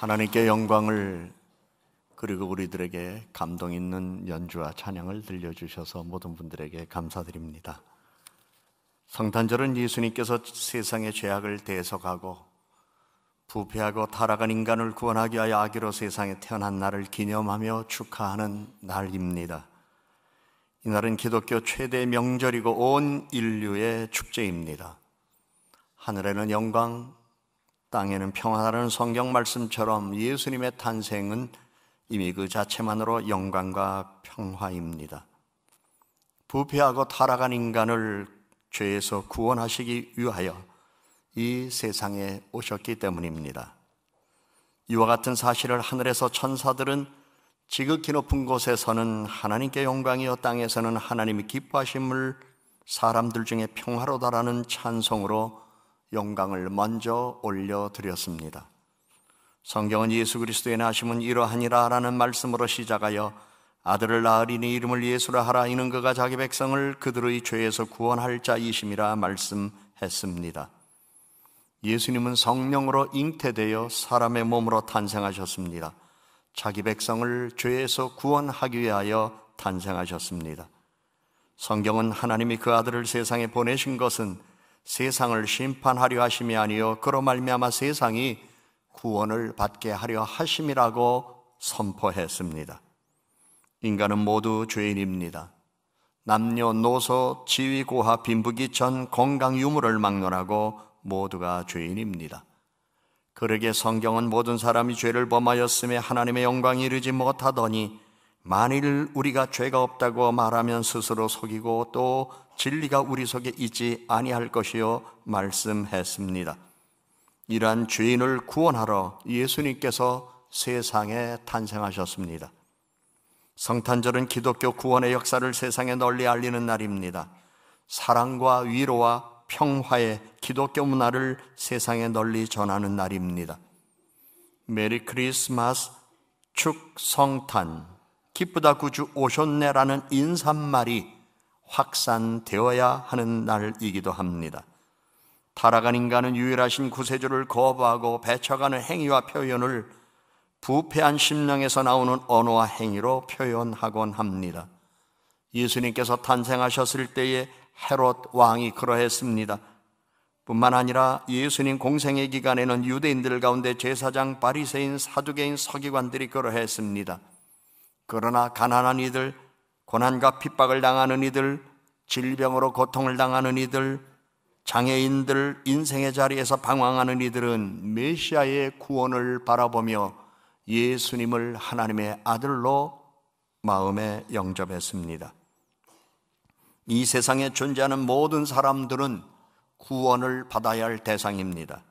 하나님께 영광을, 그리고 우리들에게 감동 있는 연주와 찬양을 들려주셔서 모든 분들에게 감사드립니다. 성탄절은 예수님께서 세상의 죄악을 대속하고 부패하고 타락한 인간을 구원하기 위하여 아기로 세상에 태어난 날을 기념하며 축하하는 날입니다. 이날은 기독교 최대 명절이고 온 인류의 축제입니다. 하늘에는 영광, 땅에는 평화라는 성경 말씀처럼 예수님의 탄생은 이미 그 자체만으로 영광과 평화입니다. 부패하고 타락한 인간을 죄에서 구원하시기 위하여 이 세상에 오셨기 때문입니다. 이와 같은 사실을 하늘에서 천사들은 지극히 높은 곳에서는 하나님께 영광이요 땅에서는 하나님이 기뻐하심을 사람들 중에 평화로다라는 찬송으로 영광을 먼저 올려드렸습니다. 성경은 예수 그리스도의 나심은 이러하니라 라는 말씀으로 시작하여 아들을 낳으리니 이름을 예수라 하라. 이는 그가 자기 백성을 그들의 죄에서 구원할 자이심이라 말씀했습니다. 예수님은 성령으로 잉태되어 사람의 몸으로 탄생하셨습니다. 자기 백성을 죄에서 구원하기 위하여 탄생하셨습니다. 성경은 하나님이 그 아들을 세상에 보내신 것은 세상을 심판하려 하심이 아니요 그로 말미암아 세상이 구원을 받게 하려 하심이라고 선포했습니다. 인간은 모두 죄인입니다. 남녀노소, 지위, 고하, 빈부귀천, 건강, 유무를 막론하고 모두가 죄인입니다. 그러기에 성경은 모든 사람이 죄를 범하였음에 하나님의 영광이 이르지 못하더니 만일 우리가 죄가 없다고 말하면 스스로 속이고 또 진리가 우리 속에 있지 아니할 것이요 말씀했습니다. 이러한 죄인을 구원하러 예수님께서 세상에 탄생하셨습니다. 성탄절은 기독교 구원의 역사를 세상에 널리 알리는 날입니다. 사랑과 위로와 평화의 기독교 문화를 세상에 널리 전하는 날입니다. 메리 크리스마스, 축성탄, 기쁘다 구주 오셨네라는 인사말이 확산되어야 하는 날이기도 합니다. 타락한 인간은 유일하신 구세주를 거부하고 배척하는 행위와 표현을 부패한 심령에서 나오는 언어와 행위로 표현하곤 합니다. 예수님께서 탄생하셨을 때에 헤롯 왕이 그러했습니다. 뿐만 아니라 예수님 공생의 기간에는 유대인들 가운데 제사장, 바리새인, 사두개인, 서기관들이 그러했습니다. 그러나 가난한 이들, 고난과 핍박을 당하는 이들, 질병으로 고통을 당하는 이들, 장애인들, 인생의 자리에서 방황하는 이들은 메시아의 구원을 바라보며 예수님을 하나님의 아들로 마음에 영접했습니다. 이 세상에 존재하는 모든 사람들은 구원을 받아야 할 대상입니다.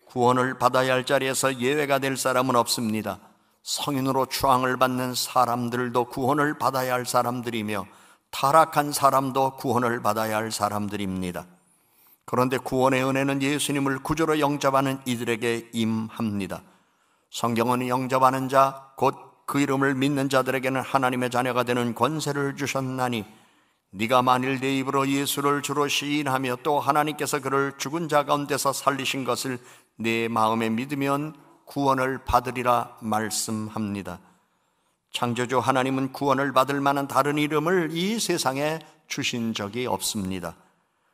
구원을 받아야 할 자리에서 예외가 될 사람은 없습니다. 성인으로 추앙을 받는 사람들도 구원을 받아야 할 사람들이며 타락한 사람도 구원을 받아야 할 사람들입니다. 그런데 구원의 은혜는 예수님을 구주로 영접하는 이들에게 임합니다. 성경은 영접하는 자, 곧 그 이름을 믿는 자들에게는 하나님의 자녀가 되는 권세를 주셨나니 네가 만일 내 입으로 예수를 주로 시인하며 또 하나님께서 그를 죽은 자 가운데서 살리신 것을 내 마음에 믿으면 구원을 받으리라 말씀합니다. 창조주 하나님은 구원을 받을 만한 다른 이름을 이 세상에 주신 적이 없습니다.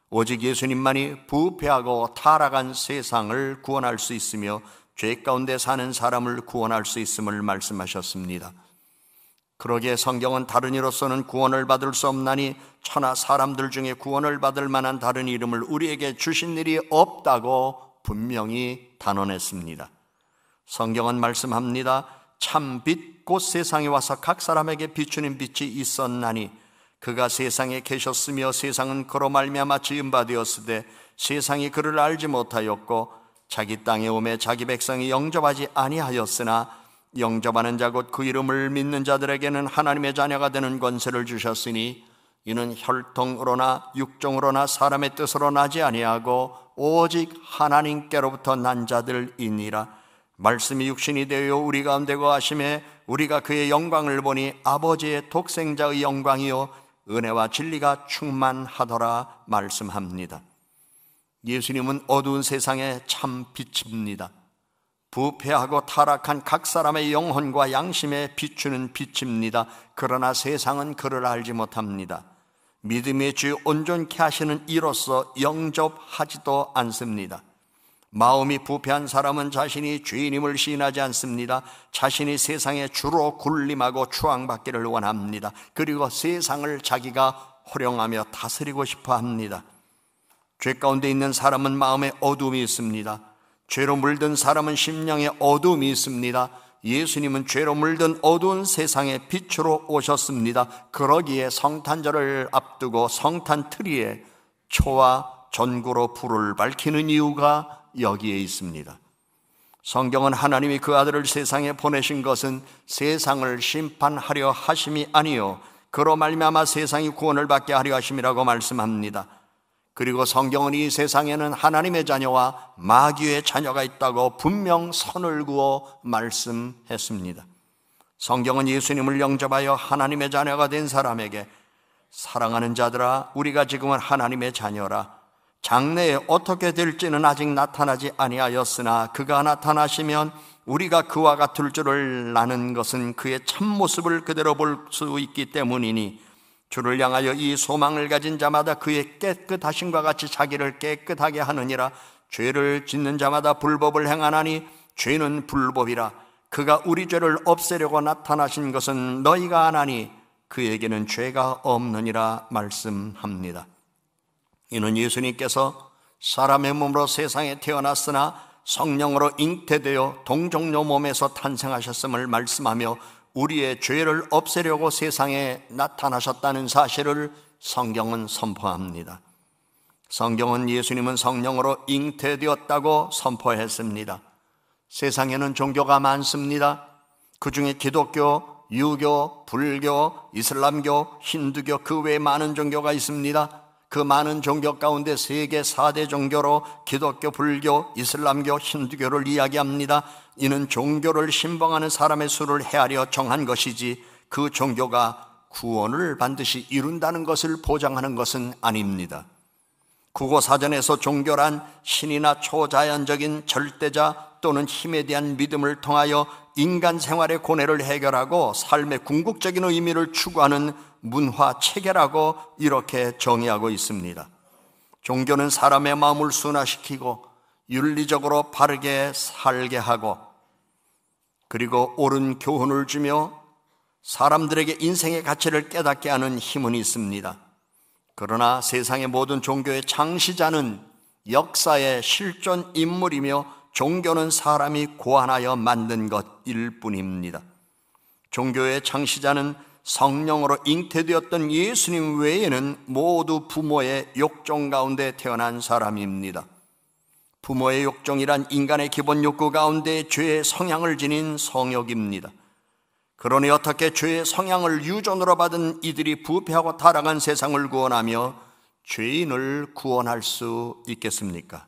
오직 예수님만이 부패하고 타락한 세상을 구원할 수 있으며 죄 가운데 사는 사람을 구원할 수 있음을 말씀하셨습니다. 그러기에 성경은 다른 이로서는 구원을 받을 수 없나니 천하 사람들 중에 구원을 받을 만한 다른 이름을 우리에게 주신 일이 없다고 분명히 단언했습니다. 성경은 말씀합니다. 참 빛 곧 세상에 와서 각 사람에게 비추는 빛이 있었나니 그가 세상에 계셨으며 세상은 그로 말미암아 지은 바 되었으되 세상이 그를 알지 못하였고 자기 땅에 오매 자기 백성이 영접하지 아니하였으나 영접하는 자 곧 그 이름을 믿는 자들에게는 하나님의 자녀가 되는 권세를 주셨으니 이는 혈통으로나 육종으로나 사람의 뜻으로 나지 아니하고 오직 하나님께로부터 난 자들이니라. 말씀이 육신이 되어 우리 가운데 거하심에 우리가 그의 영광을 보니 아버지의 독생자의 영광이요 은혜와 진리가 충만하더라 말씀합니다. 예수님은 어두운 세상의 참 빛입니다. 부패하고 타락한 각 사람의 영혼과 양심에 비추는 빛입니다. 그러나 세상은 그를 알지 못합니다. 믿음의 주 온전케 하시는 이로써 영접하지도 않습니다. 마음이 부패한 사람은 자신이 주인임을 시인하지 않습니다. 자신이 세상의 주로 군림하고 추앙받기를 원합니다. 그리고 세상을 자기가 호령하며 다스리고 싶어 합니다. 죄 가운데 있는 사람은 마음에 어두움이 있습니다. 죄로 물든 사람은 심령에 어두움이 있습니다. 예수님은 죄로 물든 어두운 세상의 빛으로 오셨습니다. 그러기에 성탄절을 앞두고 성탄 트리에 초와 전구로 불을 밝히는 이유가 여기에 있습니다. 성경은 하나님이 그 아들을 세상에 보내신 것은 세상을 심판하려 하심이 아니요 그로 말미암아 세상이 구원을 받게 하려 하심이라고 말씀합니다. 그리고 성경은 이 세상에는 하나님의 자녀와 마귀의 자녀가 있다고 분명 선을 그어 말씀했습니다. 성경은 예수님을 영접하여 하나님의 자녀가 된 사람에게 사랑하는 자들아, 우리가 지금은 하나님의 자녀라. 장래에 어떻게 될지는 아직 나타나지 아니하였으나 그가 나타나시면 우리가 그와 같을 줄을 아는 것은 그의 참모습을 그대로 볼 수 있기 때문이니 주를 향하여 이 소망을 가진 자마다 그의 깨끗하심과 같이 자기를 깨끗하게 하느니라. 죄를 짓는 자마다 불법을 행하나니 죄는 불법이라. 그가 우리 죄를 없애려고 나타나신 것은 너희가 아나니 그에게는 죄가 없느니라 말씀합니다. 이는 예수님께서 사람의 몸으로 세상에 태어났으나 성령으로 잉태되어 동정녀 몸에서 탄생하셨음을 말씀하며 우리의 죄를 없애려고 세상에 나타나셨다는 사실을 성경은 선포합니다. 성경은 예수님은 성령으로 잉태되었다고 선포했습니다. 세상에는 종교가 많습니다. 그 중에 기독교, 유교, 불교, 이슬람교, 힌두교 그 외에 많은 종교가 있습니다. 그 많은 종교 가운데 세계 4대 종교로 기독교, 불교, 이슬람교, 힌두교를 이야기합니다. 이는 종교를 신봉하는 사람의 수를 헤아려 정한 것이지 그 종교가 구원을 반드시 이룬다는 것을 보장하는 것은 아닙니다. 국어사전에서 종교란 신이나 초자연적인 절대자 또는 힘에 대한 믿음을 통하여 인간 생활의 고뇌를 해결하고 삶의 궁극적인 의미를 추구하는 문화 체계라고 이렇게 정의하고 있습니다. 종교는 사람의 마음을 순화시키고 윤리적으로 바르게 살게 하고 그리고 옳은 교훈을 주며 사람들에게 인생의 가치를 깨닫게 하는 힘은 있습니다. 그러나 세상의 모든 종교의 창시자는 역사의 실존 인물이며 종교는 사람이 고안하여 만든 것일 뿐입니다. 종교의 창시자는 성령으로 잉태되었던 예수님 외에는 모두 부모의 욕정 가운데 태어난 사람입니다. 부모의 욕정이란 인간의 기본 욕구 가운데 죄의 성향을 지닌 성욕입니다. 그러니 어떻게 죄의 성향을 유전으로 받은 이들이 부패하고 타락한 세상을 구원하며 죄인을 구원할 수 있겠습니까?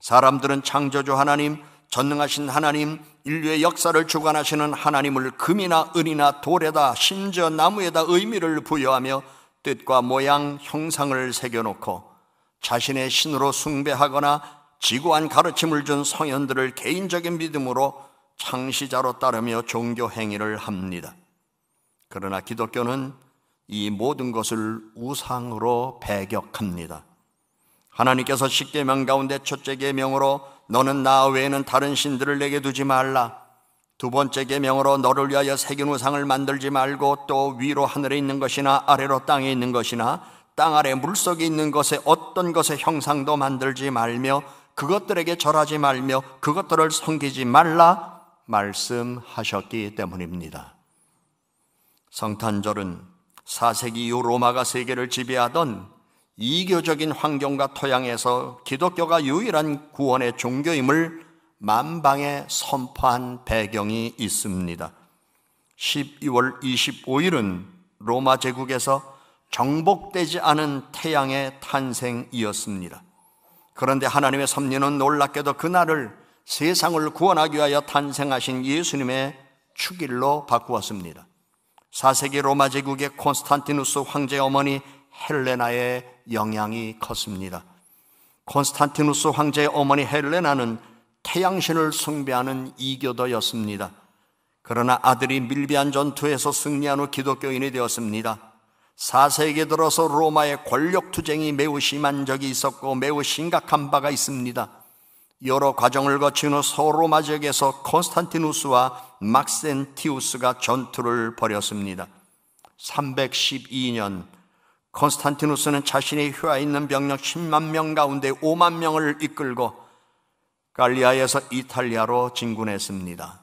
사람들은 창조주 하나님, 전능하신 하나님, 인류의 역사를 주관하시는 하나님을 금이나 은이나 돌에다 심지어 나무에다 의미를 부여하며 뜻과 모양, 형상을 새겨놓고 자신의 신으로 숭배하거나 지고한 가르침을 준 성현들을 개인적인 믿음으로 창시자로 따르며 종교 행위를 합니다. 그러나 기독교는 이 모든 것을 우상으로 배격합니다. 하나님께서 십계명 가운데 첫째 계명으로 너는 나 외에는 다른 신들을 내게 두지 말라, 두 번째 계명으로 너를 위하여 새긴 우상을 만들지 말고 또 위로 하늘에 있는 것이나 아래로 땅에 있는 것이나 땅 아래 물속에 있는 것에 어떤 것의 형상도 만들지 말며 그것들에게 절하지 말며 그것들을 섬기지 말라 말씀하셨기 때문입니다. 성탄절은 4세기 이후 로마가 세계를 지배하던 이교적인 환경과 토양에서 기독교가 유일한 구원의 종교임을 만방에 선포한 배경이 있습니다. 12월 25일은 로마 제국에서 정복되지 않은 태양의 탄생이었습니다. 그런데 하나님의 섭리는 놀랍게도 그날을 세상을 구원하기 위하여 탄생하신 예수님의 축일로 바꾸었습니다. 4세기 로마 제국의 콘스탄티누스 황제의 어머니 헬레나의 영향이 컸습니다. 콘스탄티누스 황제의 어머니 헬레나는 태양신을 숭배하는 이교도였습니다. 그러나 아들이 밀비안 전투에서 승리한 후 기독교인이 되었습니다. 4세기에 들어서 로마의 권력투쟁이 매우 심한 적이 있었고 매우 심각한 바가 있습니다. 여러 과정을 거친 후 소로마 지역에서 콘스탄티누스와 막센티우스가 전투를 벌였습니다. 312년 콘스탄티누스는 자신의 휘하 있는 병력 10만 명 가운데 5만 명을 이끌고 갈리아에서 이탈리아로 진군했습니다.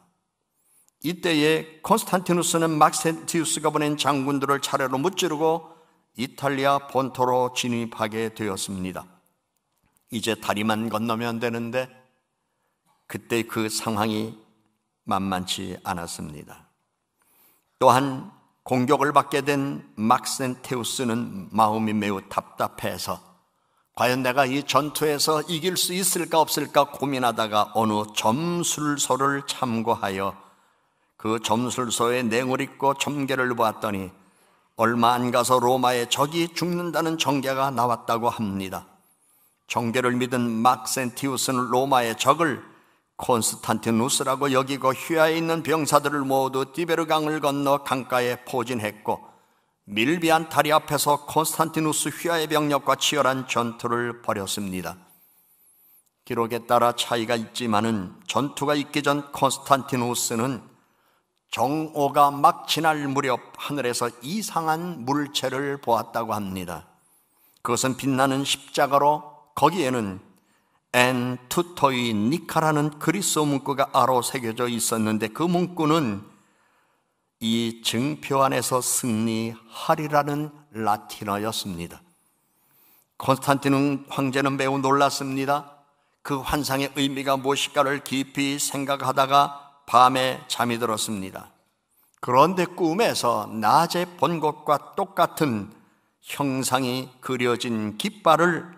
이때에 콘스탄티누스는 막센티우스가 보낸 장군들을 차례로 무찌르고 이탈리아 본토로 진입하게 되었습니다. 이제 다리만 건너면 되는데 그때 그 상황이 만만치 않았습니다. 또한 공격을 받게 된 막센테우스는 마음이 매우 답답해서 과연 내가 이 전투에서 이길 수 있을까 없을까 고민하다가 어느 점술소를 참고하여 그 점술소의 내용을 읽고 점괘를 보았더니 얼마 안 가서 로마의 적이 죽는다는 전개가 나왔다고 합니다. 전개를 믿은 막센티우스는 로마의 적을 콘스탄티누스라고 여기고 휘하에 있는 병사들을 모두 티베르강을 건너 강가에 포진했고 밀비안 다리 앞에서 콘스탄티누스 휘하의 병력과 치열한 전투를 벌였습니다. 기록에 따라 차이가 있지만은 전투가 있기 전 콘스탄티누스는 정오가 막 지날 무렵 하늘에서 이상한 물체를 보았다고 합니다. 그것은 빛나는 십자가로 거기에는 엔 투토이 니카라는 그리스어 문구가 아로 새겨져 있었는데 그 문구는 이 증표 안에서 승리하리라는 라틴어였습니다. 콘스탄틴 황제는 매우 놀랐습니다. 그 환상의 의미가 무엇일까를 깊이 생각하다가 밤에 잠이 들었습니다. 그런데 꿈에서 낮에 본 것과 똑같은 형상이 그려진 깃발을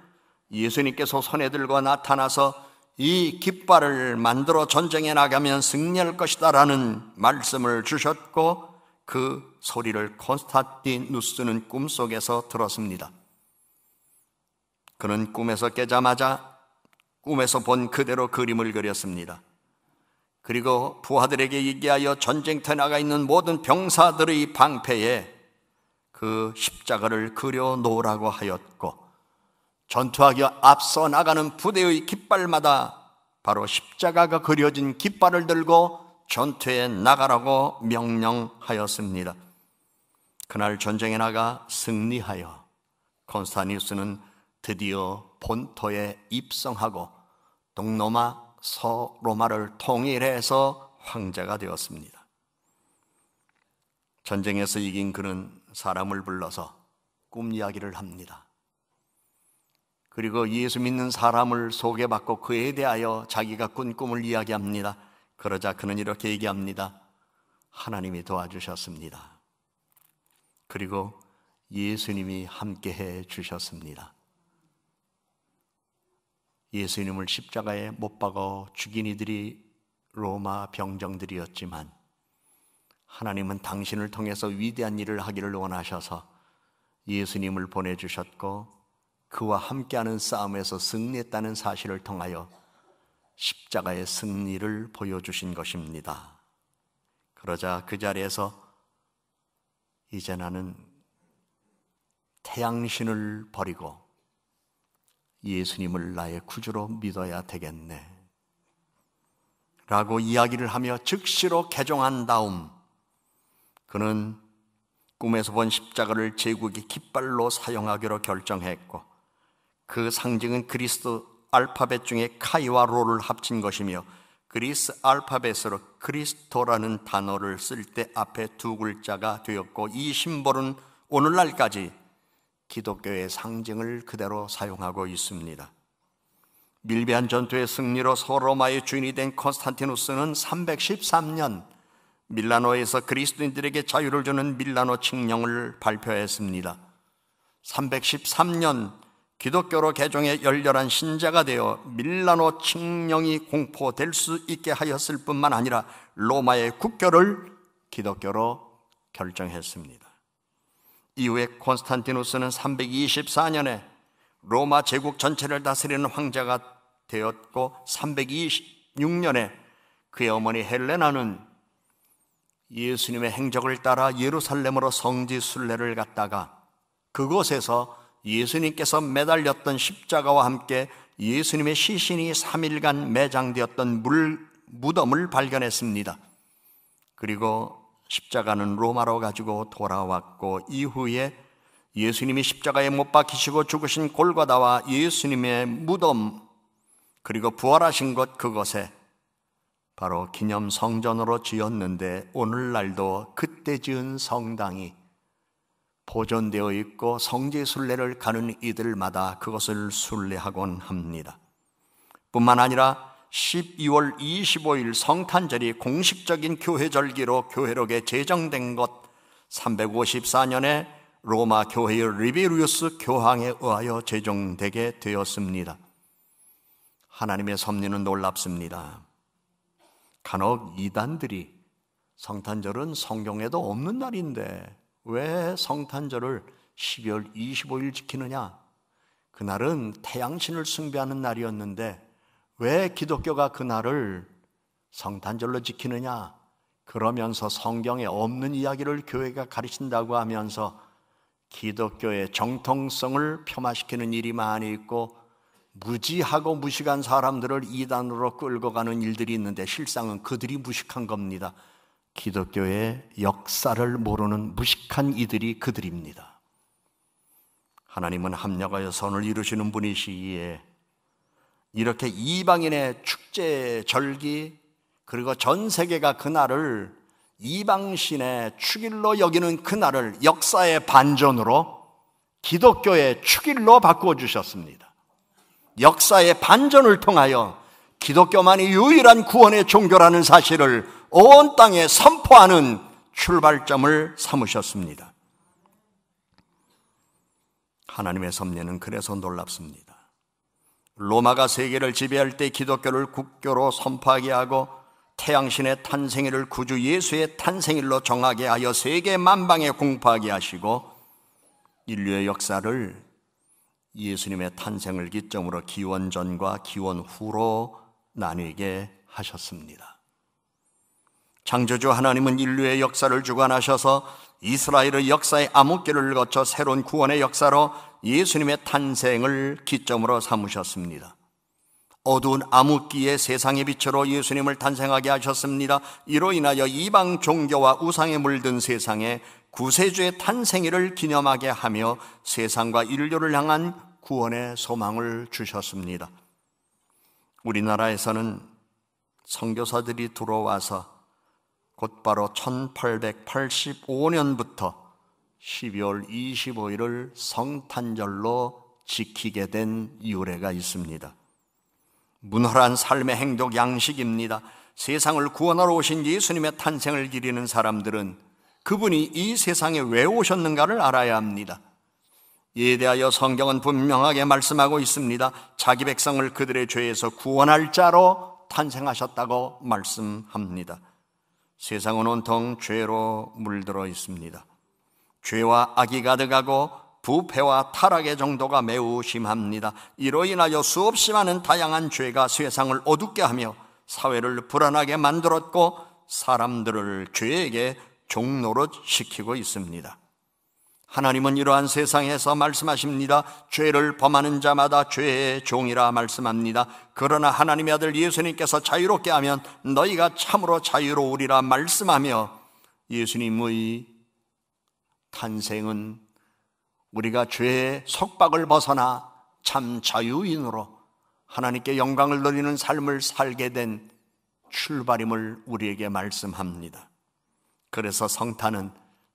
예수님께서 손에 들고 나타나서 이 깃발을 만들어 전쟁에 나가면 승리할 것이다 라는 말씀을 주셨고 그 소리를 콘스탄티누스는 꿈속에서 들었습니다. 그는 꿈에서 깨자마자 꿈에서 본 그대로 그림을 그렸습니다. 그리고 부하들에게 얘기하여 전쟁터에 나가 있는 모든 병사들의 방패에 그 십자가를 그려 놓으라고 하였고 전투하기 앞서 나가는 부대의 깃발마다 바로 십자가가 그려진 깃발을 들고 전투에 나가라고 명령하였습니다. 그날 전쟁에 나가 승리하여 콘스탄티누스는 드디어 본토에 입성하고 동로마, 서로마를 통일해서 황제가 되었습니다. 전쟁에서 이긴 그는 사람을 불러서 꿈 이야기를 합니다. 그리고 예수 믿는 사람을 소개받고 그에 대하여 자기가 꾼 꿈을 이야기합니다. 그러자 그는 이렇게 얘기합니다. 하나님이 도와주셨습니다. 그리고 예수님이 함께해 주셨습니다. 예수님을 십자가에 못 박아 죽인 이들이 로마 병정들이었지만 하나님은 당신을 통해서 위대한 일을 하기를 원하셔서 예수님을 보내주셨고 그와 함께하는 싸움에서 승리했다는 사실을 통하여 십자가의 승리를 보여주신 것입니다. 그러자 그 자리에서 이제 나는 태양신을 버리고 예수님을 나의 구주로 믿어야 되겠네 라고 이야기를 하며 즉시로 개종한 다음 그는 꿈에서 본 십자가를 제국의 깃발로 사용하기로 결정했고 그 상징은 그리스 알파벳 중에 카이와 로를 합친 것이며 그리스 알파벳으로 그리스도라는 단어를 쓸 때 앞에 두 글자가 되었고 이 심볼은 오늘날까지 기독교의 상징을 그대로 사용하고 있습니다. 밀비안 전투의 승리로 서로마의 주인이 된 콘스탄티누스는 313년 밀라노에서 그리스도인들에게 자유를 주는 밀라노 칙령을 발표했습니다. 313년 기독교로 개종해 열렬한 신자가 되어 밀라노 칙령이 공포될 수 있게 하였을 뿐만 아니라 로마의 국교를 기독교로 결정했습니다. 이후에 콘스탄티누스는 324년에 로마 제국 전체를 다스리는 황제가 되었고 36년에 그의 어머니 헬레나는 예수님의 행적을 따라 예루살렘으로 성지 순례를 갔다가 그곳에서 예수님께서 매달렸던 십자가와 함께 예수님의 시신이 3일간 매장되었던 무덤을 발견했습니다. 그리고 십자가는 로마로 가지고 돌아왔고, 이후에 예수님이 십자가에 못 박히시고 죽으신 골고다와 예수님의 무덤, 그리고 부활하신 곳, 그곳에 바로 기념 성전으로 지었는데, 오늘날도 그때 지은 성당이 보존되어 있고 성지 순례를 가는 이들마다 그것을 순례하곤 합니다. 뿐만 아니라 12월 25일 성탄절이 공식적인 교회절기로 교회록에 제정된 것, 354년에 로마 교회의 리베리우스 교황에 의하여 제정되게 되었습니다. 하나님의 섭리는 놀랍습니다. 간혹 이단들이 성탄절은 성경에도 없는 날인데 왜 성탄절을 12월 25일 지키느냐? 그날은 태양신을 숭배하는 날이었는데 왜 기독교가 그날을 성탄절로 지키느냐? 그러면서 성경에 없는 이야기를 교회가 가르친다고 하면서 기독교의 정통성을 폄하시키는 일이 많이 있고, 무지하고 무식한 사람들을 이단으로 끌고 가는 일들이 있는데 실상은 그들이 무식한 겁니다. 기독교의 역사를 모르는 무식한 이들이 그들입니다. 하나님은 합력하여 선을 이루시는 분이시기에 이렇게 이방인의 축제, 절기, 그리고 전 세계가 그날을 이방신의 축일로 여기는 그날을 역사의 반전으로 기독교의 축일로 바꾸어 주셨습니다. 역사의 반전을 통하여 기독교만이 유일한 구원의 종교라는 사실을 온 땅에 선포하는 출발점을 삼으셨습니다. 하나님의 섭리는 그래서 놀랍습니다. 로마가 세계를 지배할 때 기독교를 국교로 선포하게 하고 태양신의 탄생일을 구주 예수의 탄생일로 정하게 하여 세계 만방에 공포하게 하시고, 인류의 역사를 예수님의 탄생을 기점으로 기원 전과 기원 후로 나뉘게 하셨습니다. 창조주 하나님은 인류의 역사를 주관하셔서 이스라엘의 역사의 암흑기를 거쳐 새로운 구원의 역사로 예수님의 탄생을 기점으로 삼으셨습니다. 어두운 암흑기의 세상의 빛으로 예수님을 탄생하게 하셨습니다. 이로 인하여 이방 종교와 우상에 물든 세상에 구세주의 탄생일을 기념하게 하며 세상과 인류를 향한 구원의 소망을 주셨습니다. 우리나라에서는 선교사들이 들어와서 곧바로 1885년부터 12월 25일을 성탄절로 지키게 된 유래가 있습니다. 문화란 삶의 행동 양식입니다. 세상을 구원하러 오신 예수님의 탄생을 기리는 사람들은 그분이 이 세상에 왜 오셨는가를 알아야 합니다. 이에 대하여 성경은 분명하게 말씀하고 있습니다. 자기 백성을 그들의 죄에서 구원할 자로 탄생하셨다고 말씀합니다. 세상은 온통 죄로 물들어 있습니다. 죄와 악이 가득하고 부패와 타락의 정도가 매우 심합니다. 이로 인하여 수없이 많은 다양한 죄가 세상을 어둡게 하며 사회를 불안하게 만들었고 사람들을 죄에게 종노릇 시키고 있습니다. 하나님은 이러한 세상에서 말씀하십니다. 죄를 범하는 자마다 죄의 종이라 말씀합니다. 그러나 하나님의 아들 예수님께서 자유롭게 하면 너희가 참으로 자유로우리라 말씀하며, 예수님의 탄생은 우리가 죄의 속박을 벗어나 참 자유인으로 하나님께 영광을 돌리는 삶을 살게 된 출발임을 우리에게 말씀합니다. 그래서 성탄은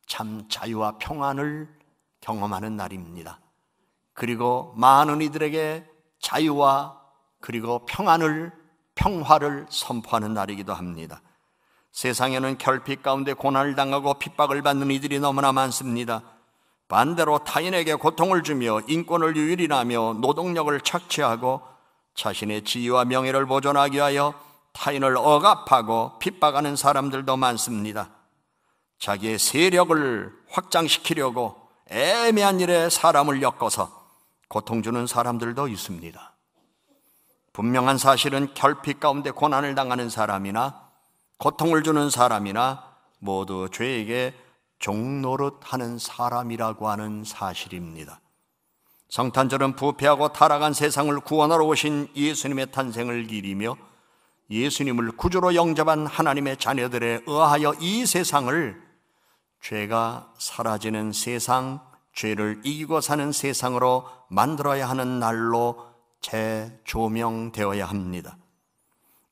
참 자유와 평안을 경험하는 날입니다. 그리고 많은 이들에게 자유와 그리고 평화를 선포하는 날이기도 합니다. 세상에는 결핍 가운데 고난을 당하고 핍박을 받는 이들이 너무나 많습니다. 반대로 타인에게 고통을 주며 인권을 유일하며 노동력을 착취하고 자신의 지위와 명예를 보존하기 위하여 타인을 억압하고 핍박하는 사람들도 많습니다. 자기의 세력을 확장시키려고 애매한 일에 사람을 엮어서 고통 주는 사람들도 있습니다. 분명한 사실은 결핍 가운데 고난을 당하는 사람이나 고통을 주는 사람이나 모두 죄에게 종노릇하는 사람이라고 하는 사실입니다. 성탄절은 부패하고 타락한 세상을 구원하러 오신 예수님의 탄생을 기리며 예수님을 구주로 영접한 하나님의 자녀들에 의하여 이 세상을 죄가 사라지는 세상, 죄를 이기고 사는 세상으로 만들어야 하는 날로 재조명되어야 합니다.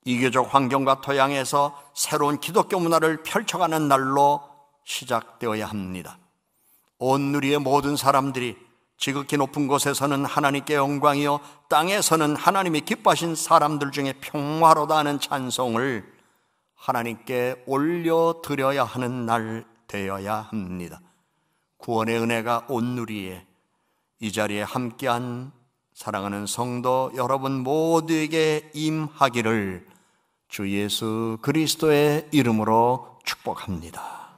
이교적 환경과 토양에서 새로운 기독교 문화를 펼쳐가는 날로 시작되어야 합니다. 온 누리의 모든 사람들이 지극히 높은 곳에서는 하나님께 영광이요 땅에서는 하나님이 기뻐하신 사람들 중에 평화로다 하는 찬송을 하나님께 올려드려야 하는 날 되어야 합니다. 구원의 은혜가 온 누리에 이 자리에 함께한 사랑하는 성도 여러분 모두에게 임하기를 주 예수 그리스도의 이름으로 축복합니다.